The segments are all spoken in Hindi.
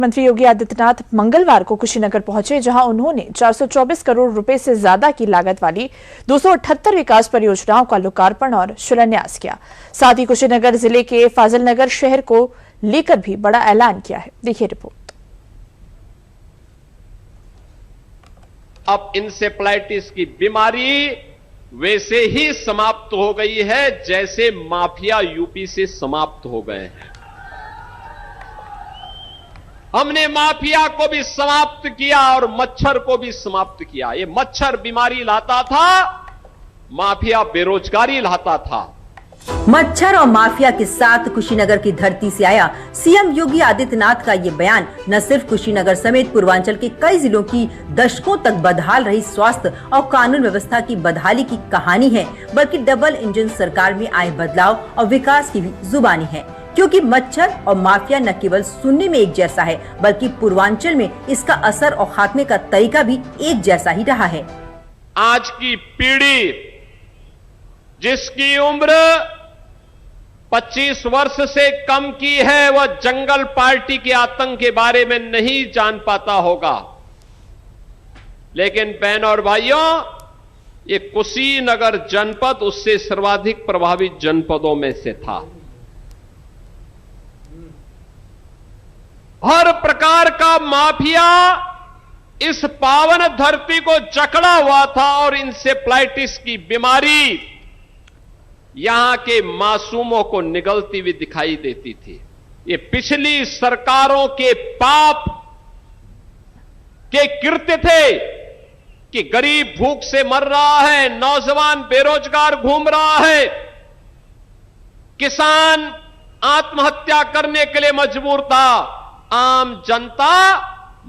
मंत्री योगी आदित्यनाथ मंगलवार को कुशीनगर पहुंचे, जहां उन्होंने 424 करोड़ रुपए से ज्यादा की लागत वाली 278 विकास परियोजनाओं का लोकार्पण और शिलान्यास किया। साथ ही कुशीनगर जिले के फाजिलनगर शहर को लेकर भी बड़ा ऐलान किया है। देखिए रिपोर्ट। अब इंसेफ्लाइटिस की बीमारी वैसे ही समाप्त हो गई है जैसे माफिया यूपी से समाप्त हो गए हैं। हमने माफिया को भी समाप्त किया और मच्छर को भी समाप्त किया। ये मच्छर बीमारी लाता था, माफिया बेरोजगारी लाता था। मच्छर और माफिया के साथ कुशीनगर की धरती से आया सीएम योगी आदित्यनाथ का ये बयान न सिर्फ कुशीनगर समेत पूर्वांचल के कई जिलों की दशकों तक बदहाल रही स्वास्थ्य और कानून व्यवस्था की बदहाली की कहानी है, बल्कि डबल इंजन सरकार में आए बदलाव और विकास की भी जुबानी है। क्योंकि मच्छर और माफिया न केवल सुनने में एक जैसा है, बल्कि पूर्वांचल में इसका असर और खात्मे का तरीका भी एक जैसा ही रहा है। आज की पीढ़ी जिसकी उम्र 25 वर्ष से कम की है, वह जंगल पार्टी के आतंक के बारे में नहीं जान पाता होगा। लेकिन बहनों और भाइयों, ये कुशीनगर जनपद उससे सर्वाधिक प्रभावित जनपदों में से था। हर प्रकार का माफिया इस पावन धरती को जकड़ा हुआ था और इंसेफ्लाइटिस की बीमारी यहां के मासूमों को निगलती हुई दिखाई देती थी। ये पिछली सरकारों के पाप के कृत्य थे कि गरीब भूख से मर रहा है, नौजवान बेरोजगार घूम रहा है, किसान आत्महत्या करने के लिए मजबूर था, आम जनता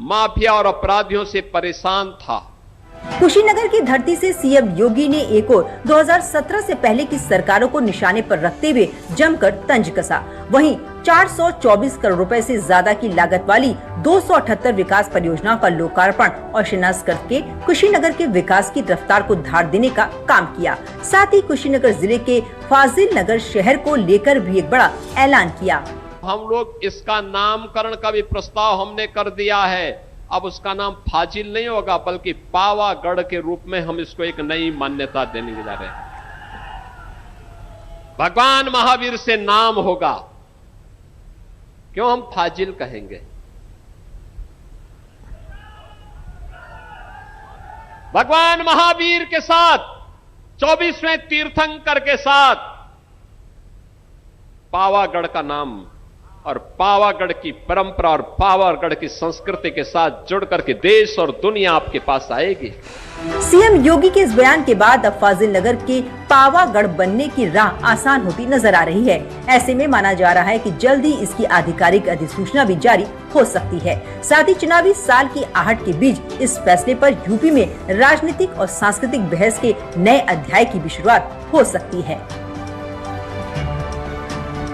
माफिया और अपराधियों से परेशान था। कुशीनगर की धरती से सीएम योगी ने एक और 2017 से पहले की सरकारों को निशाने पर रखते हुए जमकर तंज कसा। वहीं 424 करोड़ रुपए से ज्यादा की लागत वाली 278 विकास परियोजनाओं का लोकार्पण और शिलान्यास करके कुशीनगर के विकास की रफ्तार को धार देने का काम किया। साथ ही कुशीनगर जिले के फाजिलनगर शहर को लेकर भी एक बड़ा ऐलान किया। हम लोग इसका नामकरण का भी प्रस्ताव हमने कर दिया है। अब उसका नाम फाजिल नहीं होगा, बल्कि पावागढ़ के रूप में हम इसको एक नई मान्यता देने जा रहे हैं। भगवान महावीर से नाम होगा। क्यों हम फाजिल कहेंगे? भगवान महावीर के साथ 24वें तीर्थंकर के साथ पावागढ़ का नाम और पावागढ़ की परंपरा और पावागढ़ की संस्कृति के साथ जुड़ करके देश और दुनिया आपके पास आएगी। सीएम योगी के इस बयान के बाद अब फाजिलनगर के पावागढ़ बनने की राह आसान होती नजर आ रही है। ऐसे में माना जा रहा है कि जल्द ही इसकी आधिकारिक अधिसूचना भी जारी हो सकती है। साथ ही चुनावी साल की आहट के बीच इस फैसले पर यूपी में राजनीतिक और सांस्कृतिक बहस के नए अध्याय की भी शुरुआत हो सकती है।